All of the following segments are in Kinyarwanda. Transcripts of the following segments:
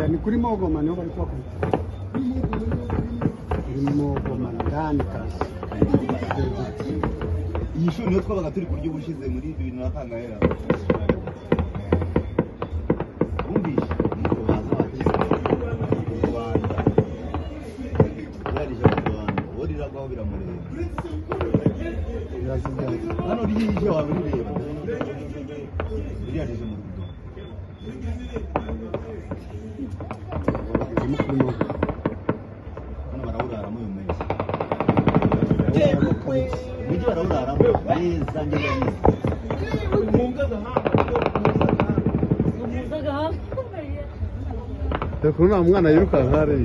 ni kuri Mogoma niho bari kwakora kuri Mogoma ndani kazi iyi shuri niyo twabaga turi kurya ubushize muri 2000 umvisha niko baza bageze mu Rwanda yarije mu Rwanda worira kwaho biramureba hano rije wawe bireba yarije mu Rwanda hano barawurara mu mezi Mujyi barawurara neza ngeze Kuna mwana yiruka nkare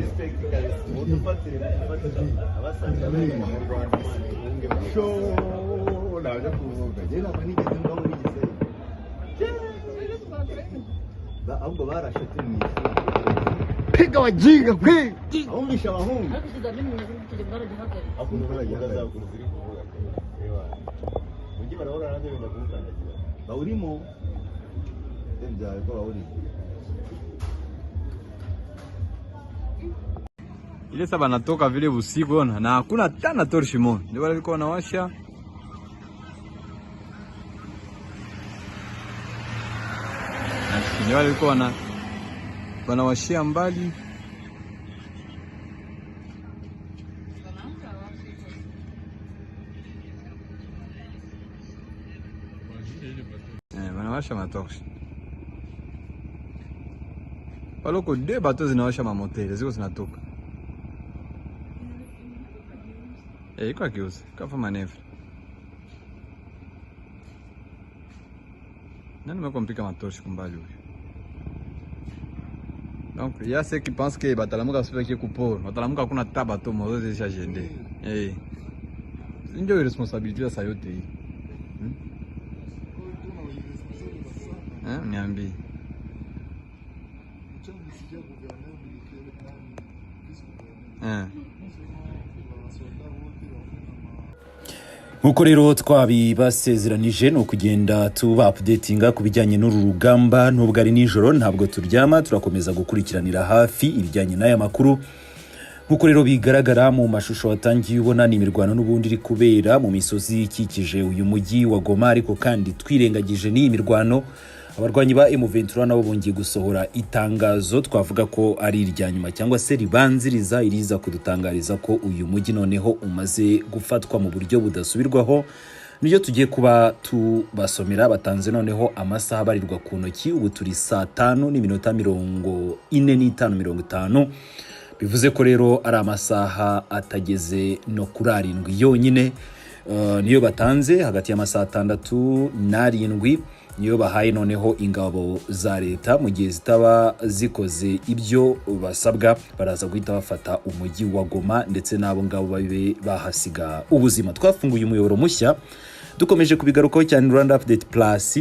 ahubwo barashate mu piga wajinga kwe ahungisha abahungu mujyi barahora nanjye benda kuwukandagira bawurimo byawe ko bawurimo. Ile sasa banatoka vile usiku na hakuna tena torchi moja. Ndio wale walikuwa wanawasha. Ndio wale walikuwa wanawashia mbali. Wanawasha matorchi. Waloko de bato zinawasha mamotele ziko zinatoka. Iko akiuza kafa manevre. Nani mekomplika matorchi kumbali huyo. Donc il y a ceux qui pensent que batalamuka super qui coupo, batalamuka hakuna tabato mozo zisha jende. Ndio responsabilité ya sayote hii. Niambi. Nkuko rero twabibasezeranije no kugenda tuba updatinga kubijyanye n'uru rugamba nubwo ari nijoro ntabwo turyama turakomeza gukurikiranira hafi ibijyanye n'aya makuru. Nkuko rero bigaragara mu mashusho watangiye ubona ni imirwano n'ubundi iri kubera mu misozi ikikije uyu mujyi wa Goma, ariko kandi twirengagije ni imirwano abarwanyi ba M23 nabo bongeye gusohora itangazo twavuga ko ari iryanyuma cyangwa se ribanziriza iriza kudutangariza ko uyu mujyi noneho umaze gufatwa mu buryo budasubirwaho. Niyo tugiye kuba tubasomera batanze noneho amasaha barirwa ku ntoki. Ubu turi saa 5:45 bivuze ko rero ari amasaha atageze no kuri 7 yonyine. Niyo batanze hagati y'amasaha 6 na 7 niyo bahaye noneho ingabo za leta mu gihe zitaba zikoze ibyo basabwa baraza guhita bafata umujyi wa Goma ndetse nabo ngabo babe bahasiga ubuzima. Twafunguye umuyoboro mushya dukomeje kubigarukaho cyane Rwanda Update Plus,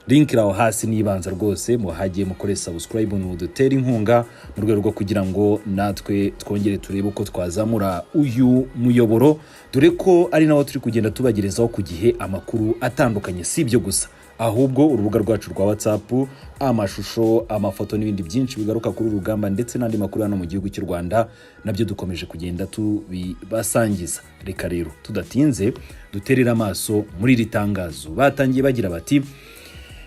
link raho hasi nibanza rwose muhagiye mukore subscribe n'udutera inkunga mu rwego rwo kugira ngo natwe twongere turebe uko twazamura uyu muyoboro, dore ko ari nawo turi kugenda tubagerezaho ku gihe amakuru atandukanye. Si ibyo gusa ahubwo urubuga rwacu rwa WhatsApp, amashusho, amafoto n'ibindi byinshi bigaruka kuri urugamba ndetse n'andi makuru hano mu gihugu cy'u Rwanda nabyo dukomeje kugenda tubibasangiza. Reka rero tudatinze duterera amaso muri iri tangazo. Batangiye bagira bati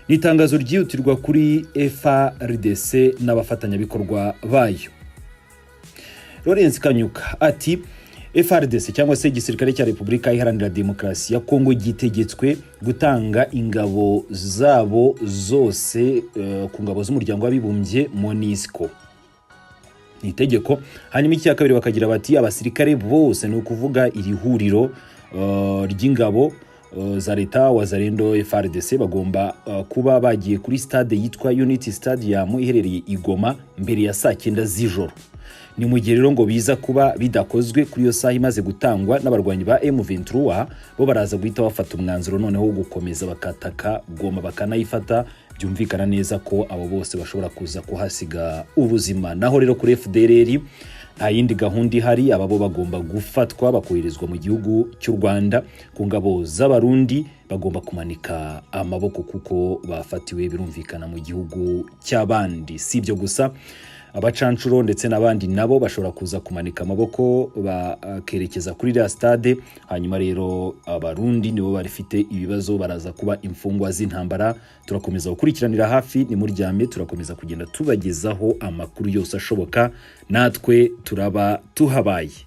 ni itangazo ryihutirwa kuri FARDC n'abafatanyabikorwa bayo. Lawrence Kanyuka ati FARDC cyangwa se igisirikare cya Repubulika Iharanira Demokarasi ya Kongo gitegetswe gutanga ingabo zabo zose ku ngabo z'umuryango w'abibumbye MONUSCO. Ni itegeko. Hanyuma iki kabiri bakagira bati abasirikare bose no kuvuga iri huriro ry'ingabo za leta wazalendo FARDC bagomba kuba bagiye kuri stade yitwa Unity Stadium iherereye i Goma mbere ya saa 9 z'ijoro. Ni mu gihe rero ngo biza kuba bidakozwe kuri yo saha imaze gutangwa n'abarwanyi ba M23 bo baraza guhita bafata umwanzuro noneho wo gukomeza bakataka Goma bakanayifata. Byumvikana neza ko abo bose bashobora kuza kuhasiga ubuzima. Naho rero kuri FDLR nta yindi gahunda ihari, ababo bagomba gufatwa bakoherezwa mu gihugu cy'u Rwanda ku ngabo z'abarundi, bagomba kumanika amaboko kuko bafatiwe birumvikana mu gihugu cy'abandi. Si ibyo gusa, abacancuro ndetse n'abandi nabo bashobora kuza kumanika amaboko bakerekeza kuri iriya stade. Hanyuma rero abarundi nibo barifite ibibazo, baraza kuba imfungwa z'intambara. Turakomeza gukurikiranira hafi, ni muryame, turakomeza kugenda tubagezaho amakuru yose ashoboka, natwe turaba tuhabaye.